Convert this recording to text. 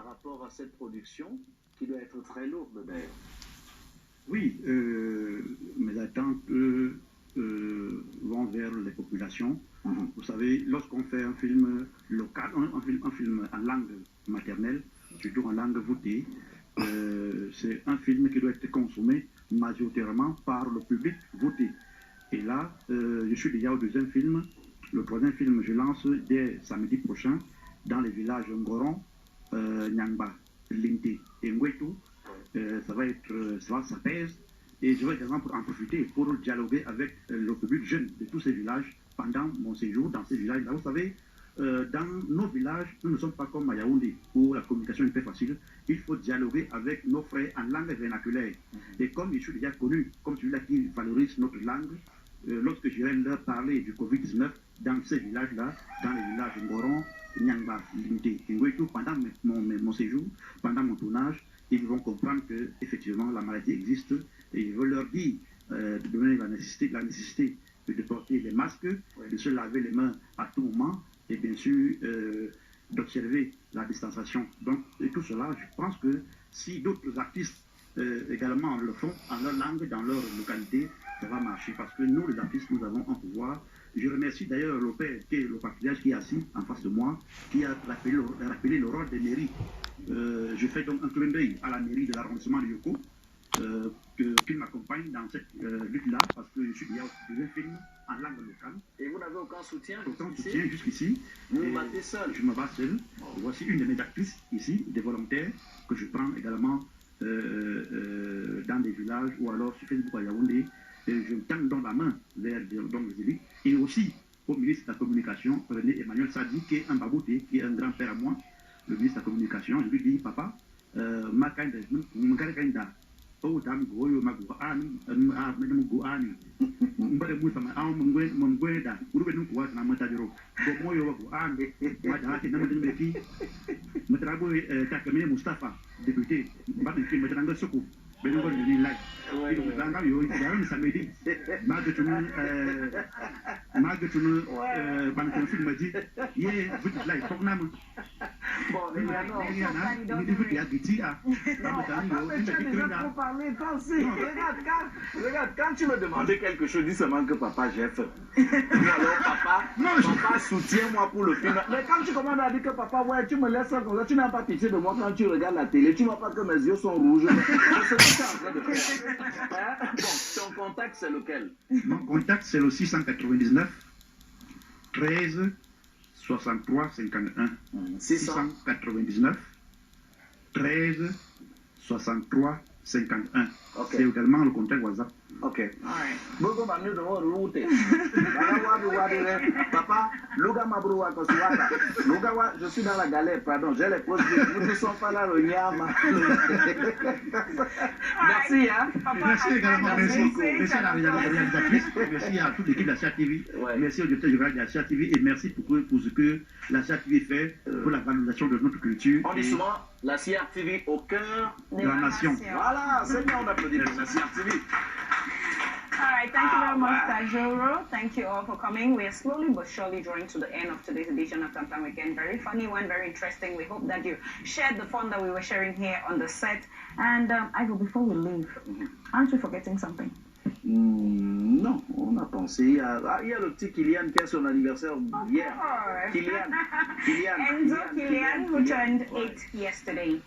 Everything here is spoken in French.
par rapport à cette production qui doit être très lourde d'ailleurs. Oui, mes attentes vont vers les populations. Vous savez, lorsqu'on fait un film local, un film en langue maternelle, surtout en langue voûtée, c'est un film qui doit être consommé majoritairement par le public voûté. Et là, je suis déjà au deuxième film. Le troisième film, je lance dès samedi prochain dans les villages Ngoron, Nyangba, Linte et Ngwetu. Ça pèse. Et je vais également en profiter pour dialoguer avec le public jeune de tous ces villages pendant mon séjour dans ces villages-là. Vous savez, dans nos villages, nous ne sommes pas comme à Yaoundé, où la communication est très facile. Il faut dialoguer avec nos frères en langue vernaculaire. Et comme je suis déjà connu, comme celui-là qui valorise notre langue, lorsque j'irai leur parler du Covid-19 dans ces villages-là, dans les villages Ngoron, Nyangba, Linte et Ngwetu, pendant mon séjour, pendant mon tournage, ils vont comprendre qu'effectivement la maladie existe et je veux leur dire de donner la nécessité de porter les masques, de se laver les mains à tout moment et bien sûr d'observer la distanciation. Donc, et tout cela, je pense que si d'autres artistes également le font en leur langue, dans leur localité, ça va marcher parce que nous, les artistes, nous avons un pouvoir. Je remercie d'ailleurs le père, qui est le patriarche qui est assis en face de moi, qui a rappelé le rôle des mairies. Je fais donc un clin d'œil à la mairie de l'arrondissement de Yoko, qui m'accompagne dans cette lutte-là, parce que je suis déjà au film en langue locale. Et vous n'avez aucun soutien? Aucun soutien jusqu'ici. Vous vous battez seul? Je me bats seul. Voici une de mes actrices ici, des volontaires, que je prends également dans des villages ou alors sur Facebook à Yaoundé. Et je tends dans la main vers les élites. Et aussi au ministre de la Communication, René Emmanuel Sadi, qui est un babouté, qui est un grand-père à moi, le ministre de la Communication. Je lui dis, papa, oh dam goyo magu an madam go an mbale mu sama aw mon goyda urbe nu ko na mata jiro go moyo go an wada ke na madam ki matrago takamine Mustafa député baden ki matranga soko ben ngol ni lay ko danga yo yaron samedi magatunu ban ko film ma di ye but lay tok na mo bon regarde, quand tu me demandais quelque chose, dis seulement que papa j'ai fait. Alors papa soutiens-moi pour le film. Mais quand tu commandes à dire que papa, ouais, tu me laisses comme ça, tu n'as pas pitié de moi quand tu regardes la télé, tu ne vois pas que mes yeux sont rouges. C'est ce que tu es en train de faire. Hein? Bon, ton contact c'est lequel? Mon contact c'est le 699 13 63 51. 699 13 63 51. Okay. C'est également le contact WhatsApp. Ok. Papa, je suis dans la galère, pardon, j'ai les pauses. Nous ne sommes pas là, le Nyama. Merci, hein. Merci également, merci à la réalisatrice, merci à toute l'équipe de la CATV, merci au directeur général de la CATV et merci pour ce que la CATV fait pour la valorisation de notre culture. On dit souvent la CATV au cœur de la nation. Voilà, c'est bien, on applaudit pour la CATV. All right, thank you very much, Tajoro. Thank you all for coming. We are slowly but surely drawing to the end of today's edition of Tantan Weekend. Very funny one, very interesting. We hope that you shared the fun that we were sharing here on the set. And Ivo, before we leave, aren't we forgetting something? Non, on a pensé à... il y a le petit Kylian qui a son anniversaire hier. Kylian. Enzo Kylian, who turned 8 yesterday.